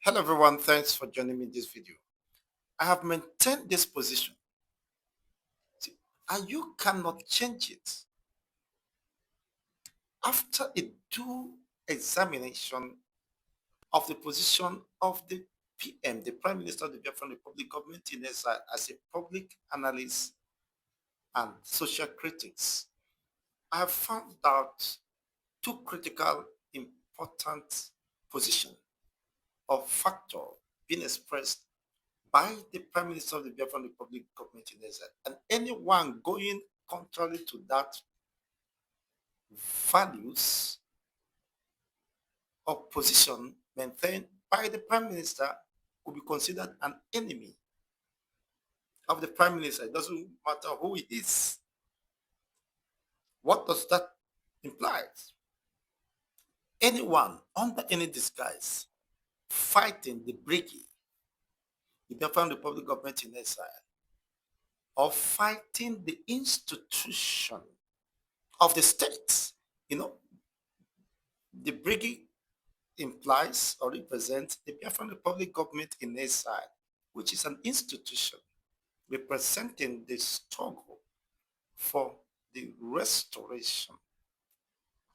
Hello everyone, thanks for joining me in this video. I have maintained this position and you cannot change it. After a due examination of the position of the PM, the Prime Minister of the Biafra Republic government in exile, as a public analyst and social critics, I have found out two critical important positions or factor being expressed by the Prime Minister of the Biafran Republic government in exile, and anyone going contrary to that values or position maintained by the Prime Minister could be considered an enemy of the Prime Minister. It doesn't matter who he is. What does that imply? Anyone under any disguise fighting the Brgie, the Biafran Republic government in exile, or fighting the institution of the state. The Brigade implies or represents the Biafran Republic government in exile, which is an institution representing the struggle for the restoration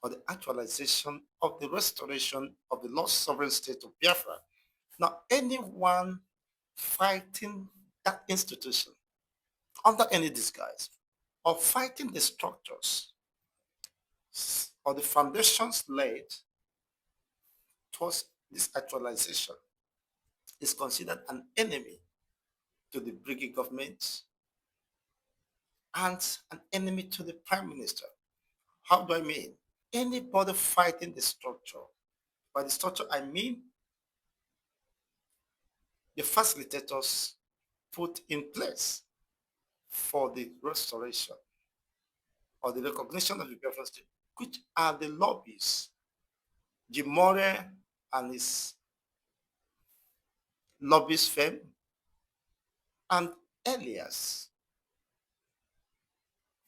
or the actualization of the restoration of the lost sovereign state of Biafra. Now, anyone fighting that institution under any disguise or fighting the structures or the foundations laid towards this actualization is considered an enemy to the Brigade government and an enemy to the Prime Minister. How do I mean? Anybody fighting the structure, by the structure I mean the facilitators put in place for the restoration or the recognition of the Biafran state, which are the lobbies, Jimore and his lobbyist firm, and Elias.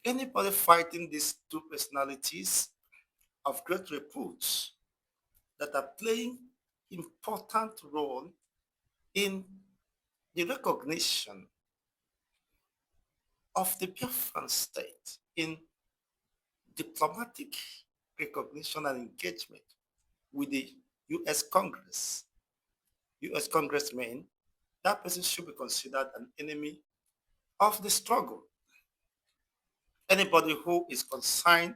Anybody fighting these two personalities of great repute that are playing important role in the recognition of the Biafran state, in diplomatic recognition and engagement with the U.S. Congress, U.S. Congressmen, that person should be considered an enemy of the struggle. Anybody who is concerned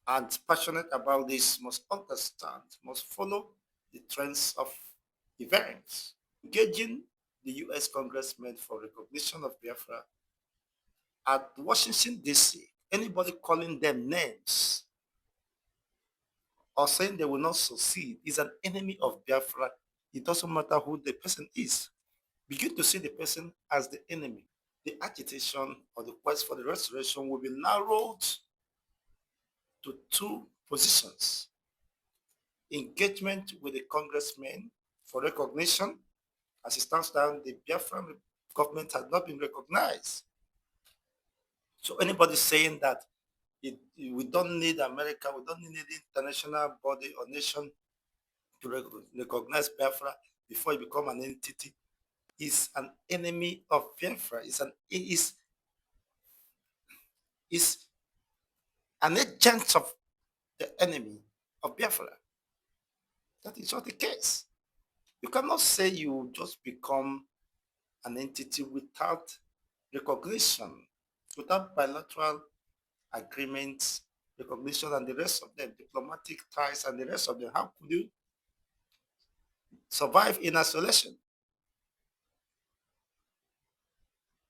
and passionate about this must understand, must follow the trends of events. Engaging the U.S. Congressmen for recognition of Biafra at Washington, D.C., anybody calling them names or saying they will not succeed is an enemy of Biafra. It doesn't matter who the person is. Begin to see the person as the enemy. The agitation or the quest for the restoration will be narrowed to two positions: engagement with the congressmen for recognition. As it stands down, the Biafran government has not been recognized. So anybody saying that we don't need America, we don't need the international body or nation to recognize Biafra before it become an entity is an enemy of Biafra. Is an agent of the enemy of Biafra. That is not the case. You cannot say you just become an entity without recognition, without bilateral agreements, recognition, and the rest of them, diplomatic ties, and the rest of them. How could you survive in isolation?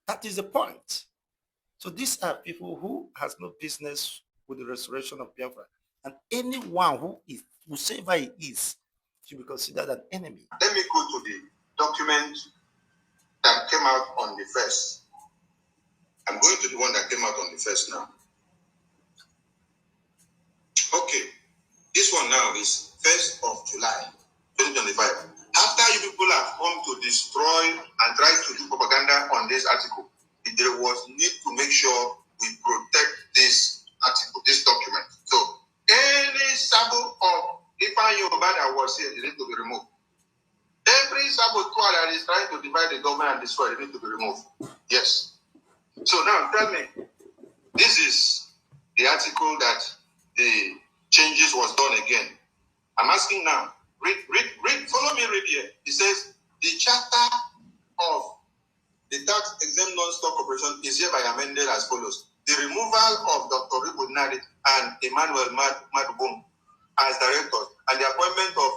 That is the point. So these are people who has no business with the restoration of Biafra. And anyone who is, whosoever he is, should be considered an enemy. Let me go to the document that came out on the 1st. I'm going to the one that came out on the 1st now. Okay. This one now is 1st of July, 2025. After you people have come to destroy and try to do propaganda on this article, there was need to make sure we protect this article, this document. So any sample of Ifan Yoruba that was here, it need to be removed. saboteur that is trying to divide the government and destroy it need to be removed. Yes. So now tell me, this is the article that the changes was done again. I'm asking now, read, follow me, read here. It says, the charter of the tax exempt non-stock corporation is hereby amended as follows. The removal of Dr. Ribunari and Emmanuel Madubum as directors and the appointment of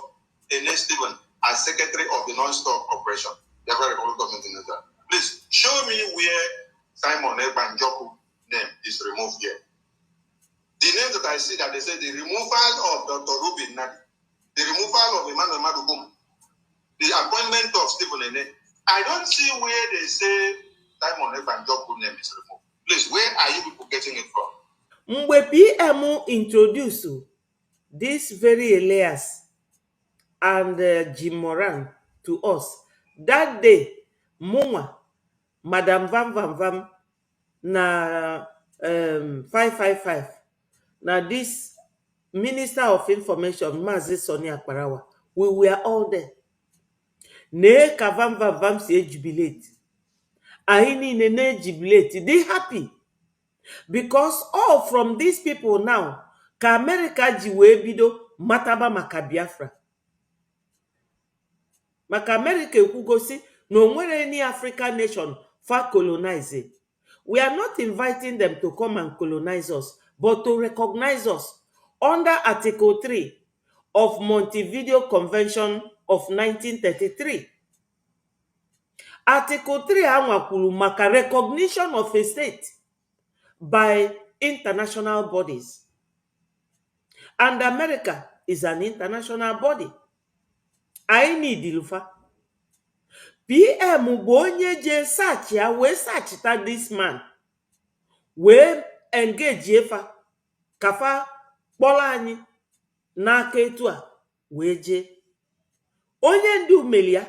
Ene Stephen as secretary of the non-stock corporation. The Republic Government in Nigeria. Please show me where Simon Ebanjoku name is removed here. The name that I see that they say the removal of Dr. Rubin Nadi, the removal of Emmanuel Madubum, the appointment of Stephen Ene. I don't see where they say Simon Ebanjoku name is removed. Please, where are you people getting it from? Mgbe PM introduce this very Elias and Jim Moran to us, that day, Muma, Madam Vam Vam Vam, na 555, na this Minister of Information, Mazi Soni Akparawa, we were all there. Ne ka Vam Vam Vam si jubilate. Ahini ne jubilate. They happy. Because all from these people now, ka America ji wee bido mataba maka Biafra. Maka America ekwugosi na onwere any African nation fa colonize. We are not inviting them to come and colonize us, but to recognize us under Article 3 of Montevideo Convention of 1933. Article 3 anwakwuru maka recognition of a state by international bodies. And America is an international body. I need Ilufa. PM bụ onye je search ya wee searchita this man. Wee engage efa kafa kpọrọ anyị n'aka etu a wee jee. Onye ndu melia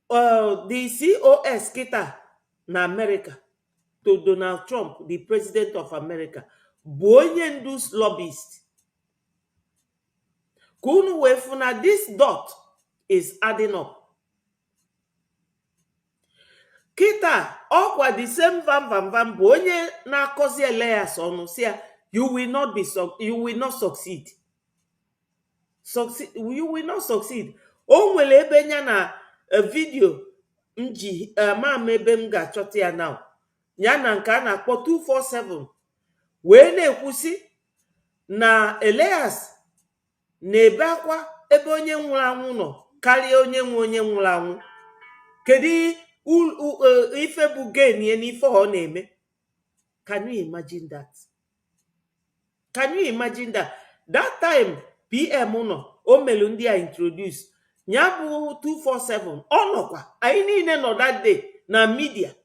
the COS kita na America to Donald Trump, the president of America, bụ onye ndu lobbyist. Kunu wefuna, this dot is adding up. Kita ọkwa the same Vam Vam Vam bụ onye na-akọzi Elias ọnụ si ya, you will not succeed. You will not succeed. O nwere ebe nya na video nji ama ebe m ga-achọta ya now. Ya na nke a na-akpọ 247 wee na-ekwusi na Elias na-ebe akwa ebe onye nwụrụ anwụ nọ karịa onye nwụrụ anwụ. Kedu ife bụ gain ye n'ife ọ na-eme? Can you imagine that? Can you imagine that? That time PM nọ o melu ndị a introduce nya bụ 247 ọ nọkwa anyị niile nọ that day na media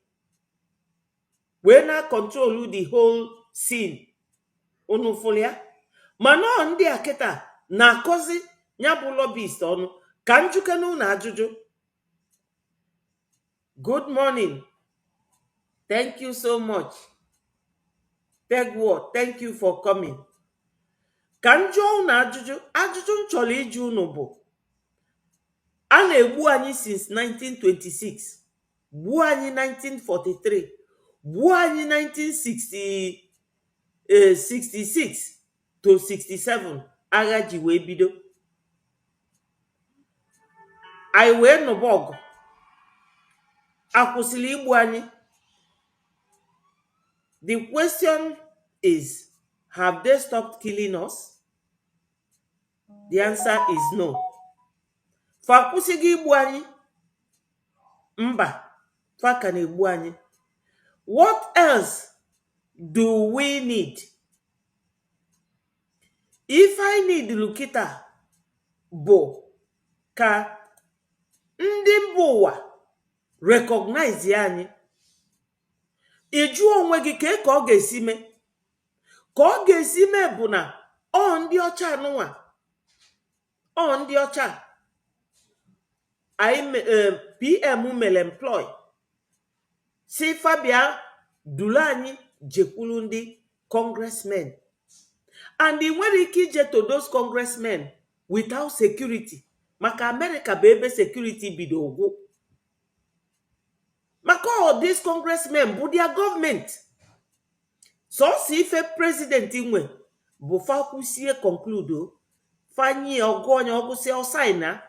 wee na control the whole scene. Unu fụrụ ya? Mana ndị a kịta na-akọzi nya bụ lobbyist ọnụ. Ka njukenu na ajụjụ. Good morning. Thank you so much. Tegward, thank you for coming. Ka njụọ unu ajụjụ m chọrọ ịjụ unu bụ, a na-egbu anyị since 1926, gbuo anyị 1943, gbuo anyị 1966 to 67 agha ji wee bido. Anyị wee nụba ọgụ. Akwụsịrị igbu anyị. The question is, have they stopped killing us? The answer is no. Fa kwụsịghị igbu anyị? Mba, fa ka na-egbu anyị. What else do we need? If I need Lukita bụ ka ndị mba ụwa recognize anyị. Ịjụ onwe gị ka ọ ga-esi mee? Ka ọ ga-esi mee bụ na ndị ọcha anụnwa, ndị ọcha PM mere employ si Fabia duru anyị jekwuru ndị congressmen, and ị nwere ike ije to those congressmen without security. maka America bụ ebe security bido ụgwụ. Maka all these congressmen bụ their government. Sọsọ ife president nwe bụ fakwusie conclude fanyi ọgụ onye ọgụsi ọsaina.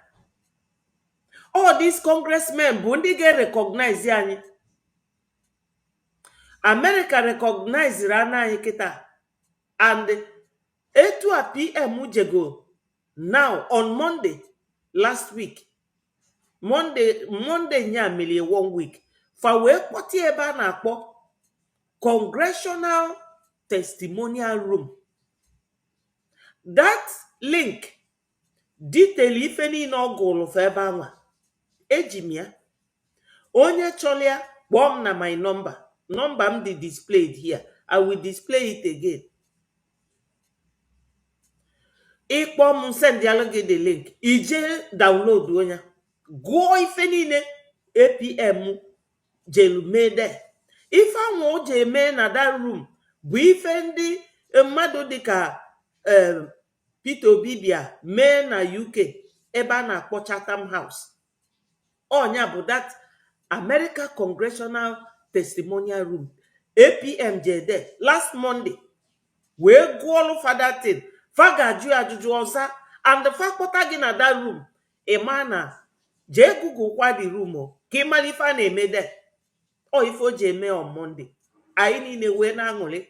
All these congressmen bụ ndị ga-recognize anyị. America recognized ana anyị kịta, and etu a PM jego now on Monday last week. Monday nya melie 1 week. Fa wee kpọti ebe a na-akpọ Congressional Testimonial Room. That link detail ife niile ọ gụrụ fa ebe anwa. Eji m ya. Onye chọrọ ya kpọọ m na my number. Number m dị displayed here. I will display it again. Ịkpọ m send gị the link. Ije download onye. Gụọ ife niile APM jelu mee there. Ife anwa o je mee na that room bụ ife ndị mmadụ dịka Peter Obi bịa mee na UK ebe a na-akpọ Chatham House. Onya bụ that America Congressional Testimonial Room. APM je there last Monday. Wee gụọlụ fada tin. Fa ga-ajụ ajụjụ ọza, and fa kpọta gị na that room. Ịma na jee Google kwa the room o ka ịmara ife a na-eme there. O ife o ji eme on Monday. Anyị niile wee na-aṅụrị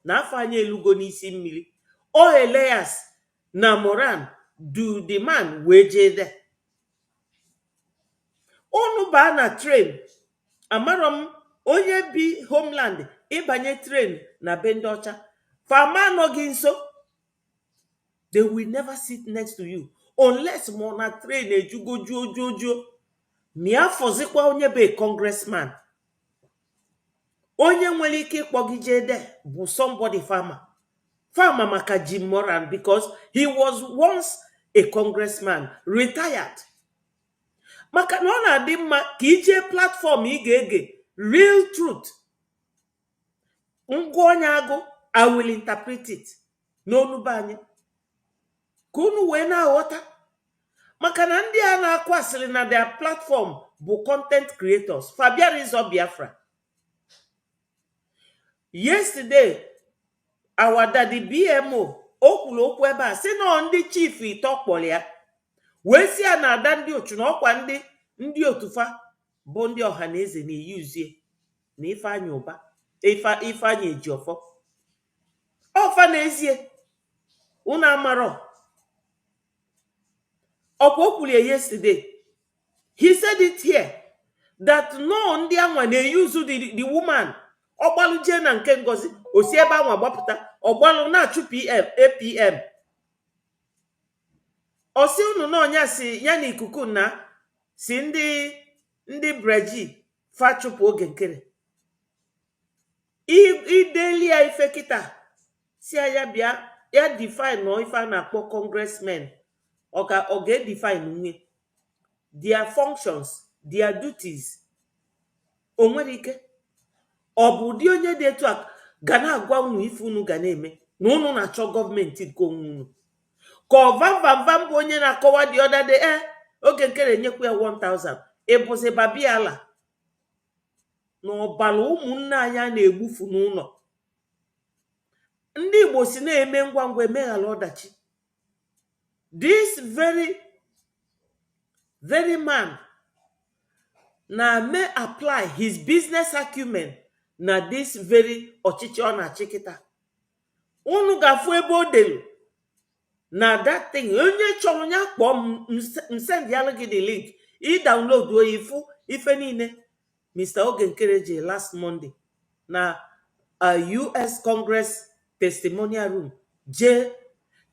na afọ anyị elugo n'isi mmiri. O Elias na Moran do the man wee jee there. Unu baa na train. Amarọ m onye bi homeland ịbanye train na be ndị ọcha. Fama anọghị nso. They will never sit next to you unless mo na train ejugo juo. Mia fọzikwa onye be congressman. Onye nwere ike ịkpọgije there bụ somebody farmer. Farmer maka Jim Moran, because he was once a congressman, retired. Maka na ọ na-adị mma ka ije platform ị ga-ege real truth. Ngwa onye agụ, I will interpret it n'onu be anyị. Ka unu wee na-aghọta. Maka na ndị a na-akụ asịrị na their platform bụ content creators. Fabiarizo Biafra. Yesterday, our daddy BMO okwulu okwu ebe a sị na ndị chief ito kpọrọ ya. Wee si ya na ada ndị otu na ọkwa ndị otufa bụ ndị ọhaneze na-eyuzie na Ifeanyị Ụba. Ifeanyị Ejiofọ. Ọfa n'ezie. Unu amarọ. Ọkwa okwulu ya yesterday. He said it here that no ndị anwa na-eyuzu the woman. Ọgbalụ jee na nke Ngozi osi ebe anwa gbapụta. Ọgbalụ na-achụ APM. Osi unu na ọnya si ya na ikuku na si ndị Brgie fa chụpụ oge nkere. Ideli ya ife kita si ya bịa ya define no ife a na-akpọ congressmen. Ọ ga-define nwe their functions, their duties. O nwere ike. Ọ bụ ụdị onye dị etu a ga na-agwa unu ife unu ga na-eme na unu na-achọ gọọmenti nke onwe unu. Ka ọvamvamvam bụ onye na-akọwa dị ọda dị oge nkere nyekwa ya 1000. Ịbụzi babiala na ọbala ụmụnne anyị a na-egbufu n'ụlọ. Ndị Igbo si na-eme ngwa ngwa emeghala ọdachi. This very man may apply his business acumen na this very ọchịchị ọ na-achị kịta. Unu ga-afụ ebe o delu na that thing. Onye chọrọ ya kpọọ m send ya gị the link. I download o ifu ife niile Mr. Oge Nkereji last Monday na US Congress Testimonial Room. Je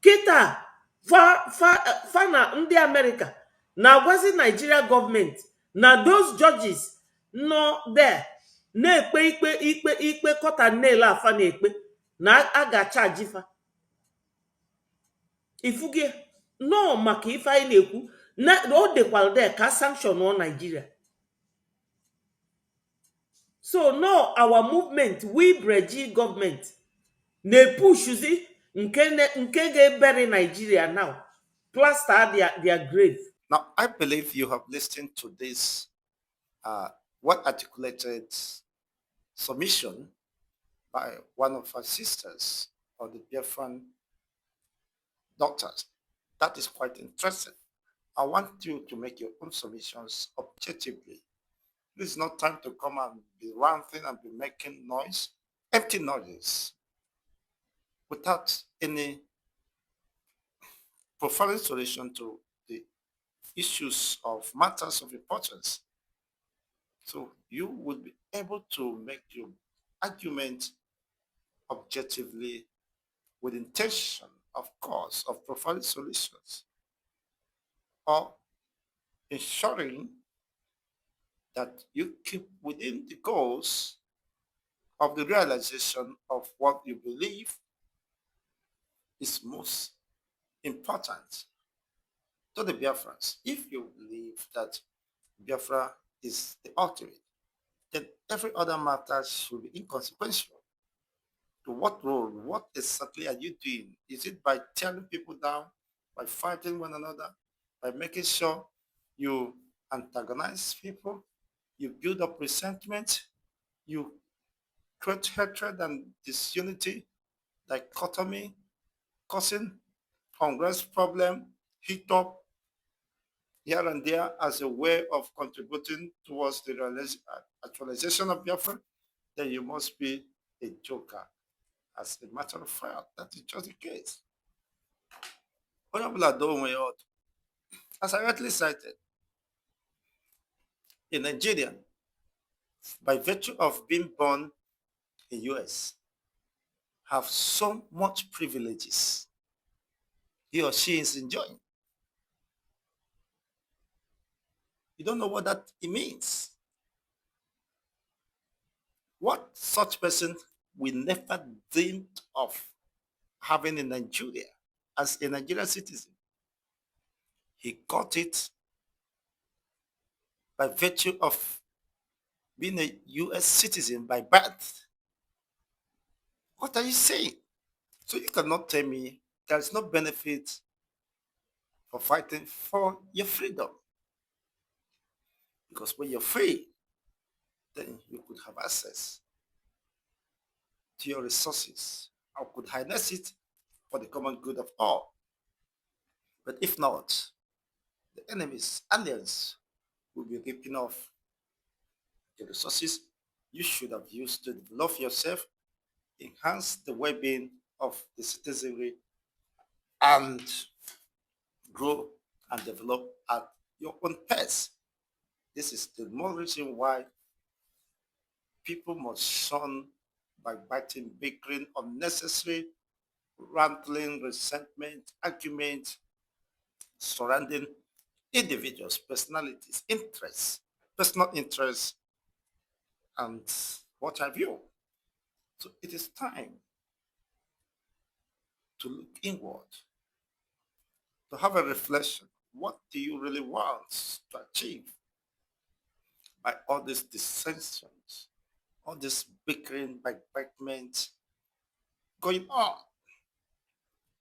kịta fa na ndị America na-agwazi Nigeria gọọmenti na those judges nọ there na-ekpe ikpe kọta nele afa na-ekpe na a ga-achaji fa. Ifugie no maka ife anyị na-ekwu na o dekwara there ka sanction on Nigeria. So no, our movement, we Brgie government na-epushuzi nke ga-ebere Nigeria now, plaster their grave. Now, I believe you have listened to this well articulated submission by one of our sisters or the Biafran doctors. That is quite interesting. I want you to make your own submissions objectively. This is not time to come and be ranting and be making noise, empty noises, without any profound solution to the issues of matters of importance. So you will be able to make your argument objectively with intention, of course, of providing solutions or ensuring that you keep within the goals of the realization of what you believe is most important to the Biafrans. If you believe that Biafra is the ultimate, then every other matter should be inconsequential. To what role? What exactly are you doing? Is it by tearing people down, by fighting one another, by making sure you antagonize people, you build up resentment, you create hatred and disunity, dichotomy, causing unrest problem, heat up here and there as a way of contributing towards the actualization of Biafra, then you must be a joker. As a matter of fact, that is just the case. Honorable Adonwe, as I rightly cited, a Nigerian, by virtue of being born in US, have so much privileges he or she is enjoying. You don't know what that it means. What such person will never dream of having in Nigeria as a Nigerian citizen. He got it by virtue of being a US citizen by birth. What are you saying? So you cannot tell me there is no benefit for fighting for your freedom. Because when you're free, then you could have access to your resources or could harness it for the common good of all. But if not, the enemies, aliens, will be ripping off the resources you should have used to develop yourself, enhance the well-being of the citizenry, and grow and develop at your own pace. This is the more reason why people must shun backbiting, bickering, unnecessary rambling, resentment, argument surrounding individuals, personalities, interests, personal interests, and what have you. So it is time to look inward, to have a reflection. What do you really want to achieve by all these dissensions, all this bickering, backbitement going on?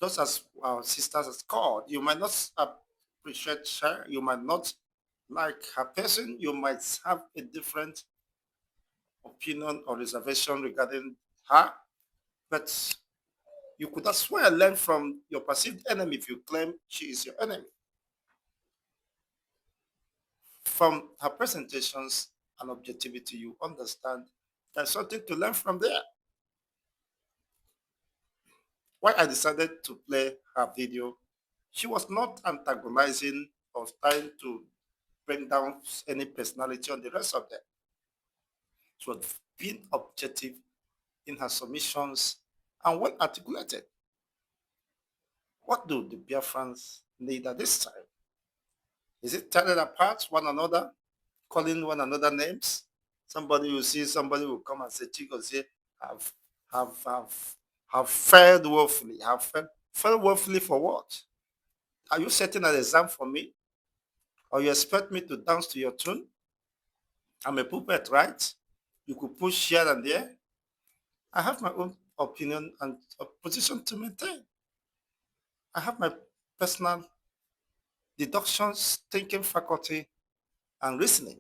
Just as our sisters has called, you might not appreciate her, you might not like her person, you might have a different opinion or reservation regarding her, but you could as well learn from your perceived enemy if you claim she is your enemy. From her presentations and objectivity, you understand there's something to learn from there. Why I decided to play her video, she was not antagonizing or trying to bring down any personality on the rest of them. She was being objective in her submissions and well articulated. What do the Biafrans need at this time? Is it tearing apart one another, calling one another names? Somebody will see, somebody will come and say, Chico, say, have, have, have, have failed woefully. Have failed woefully for what? Are you setting an exam for me? Or you expect me to dance to your tune? I'm a puppet, right? You could push here and there. I have my own opinion and a position to maintain. I have my personal deductions, thinking faculty, and reasoning.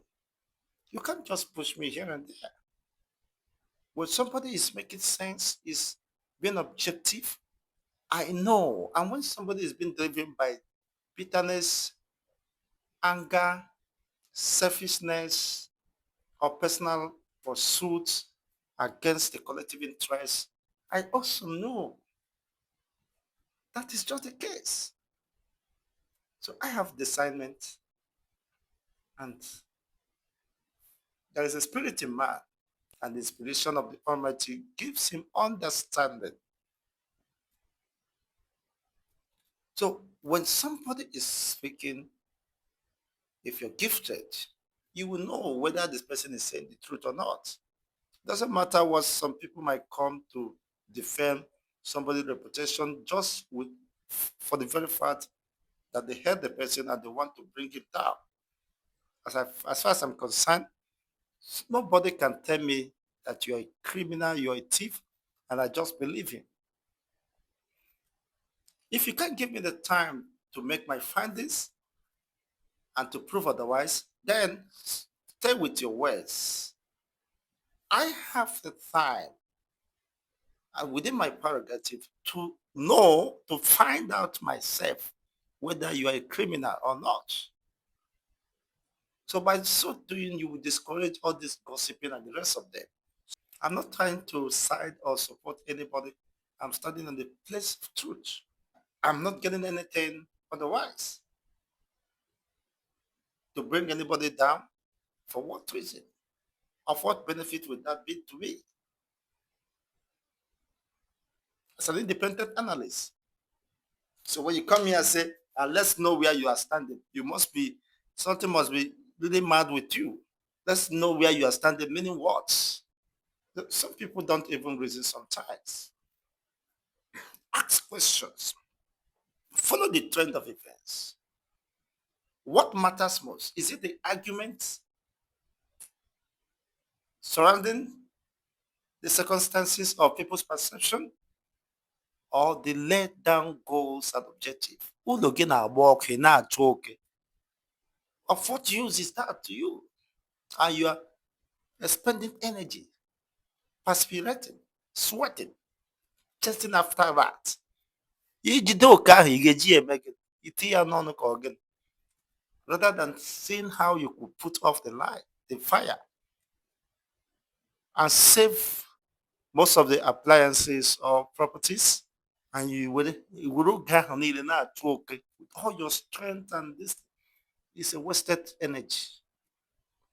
You can't just push me here and there. When somebody is making sense, is being objective, I know. And when somebody is being driven by bitterness, anger, selfishness, or personal pursuits against the collective interest, I also know that is just the case. So I have discernment, and there is a spirit in man, and the inspiration of the Almighty gives him understanding. So when somebody is speaking, if you're gifted, you will know whether this person is saying the truth or not. Doesn't matter what some people might come to defend somebody's reputation just with for the very fact that they heard the person and they want to bring it down. As far as I'm concerned, nobody can tell me that you're a criminal, you're a thief, and I just believe him. If you can't give me the time to make my findings and to prove otherwise, then stay with your words. I have the time and within my prerogative to know, to find out myself whether you are a criminal or not. So by so doing, you will discourage all this gossiping and the rest of them. I'm not trying to side or support anybody. I'm standing on the place of truth. I'm not getting anything otherwise. To bring anybody down, for what reason? Of what benefit would that be to me? As an independent analyst. So when you come here and say, let's know where you are standing, something must be really mad with you. Let's know where you are standing, meaning what? Some people don't even reason sometimes. Ask questions. Follow the trend of events. What matters most? Is it the arguments surrounding the circumstances of people's perception or the laid down goals and objectives? Of what use is that to you? And you are expending energy, perspirating, sweating, chasing after that. Ijide oke ahụ ị ga-eji ya eme gịnị? Iti ya n'ọnụ ka ọ gịnị? Rather than seeing how you could put off the fire, and save most of the appliances or properties, and you will get with all your strength, and this is a wasted energy.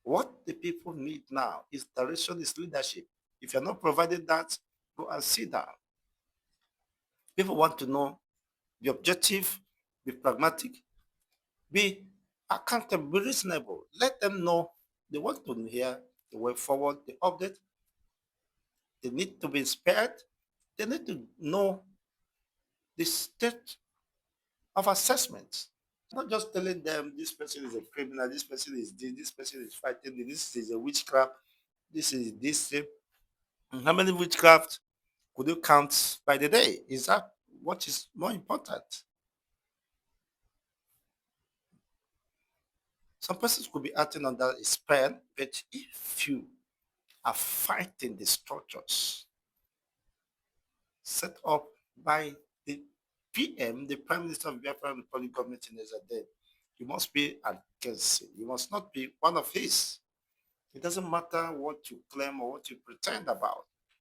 What the people need now is direction, is leadership. If you're not providing that, go and sit down. People want to know, be objective, be pragmatic, be accountable, be reasonable. Let them know they want to hear the way forward, the update. They need to be inspired. They need to know the state of assessment. Not just telling them this person is a criminal, this person is this person is fighting, this is a witchcraft, this is this thing. And how many witchcraft could you count by the day? Is that what is more important? Some persons could be acting under a spell, but if you are fighting the structures set up by the PM, the Prime Minister of Biafra and the Republic government in Ezade, you must be against it. You must not be one of his. It doesn't matter what you claim or what you pretend about.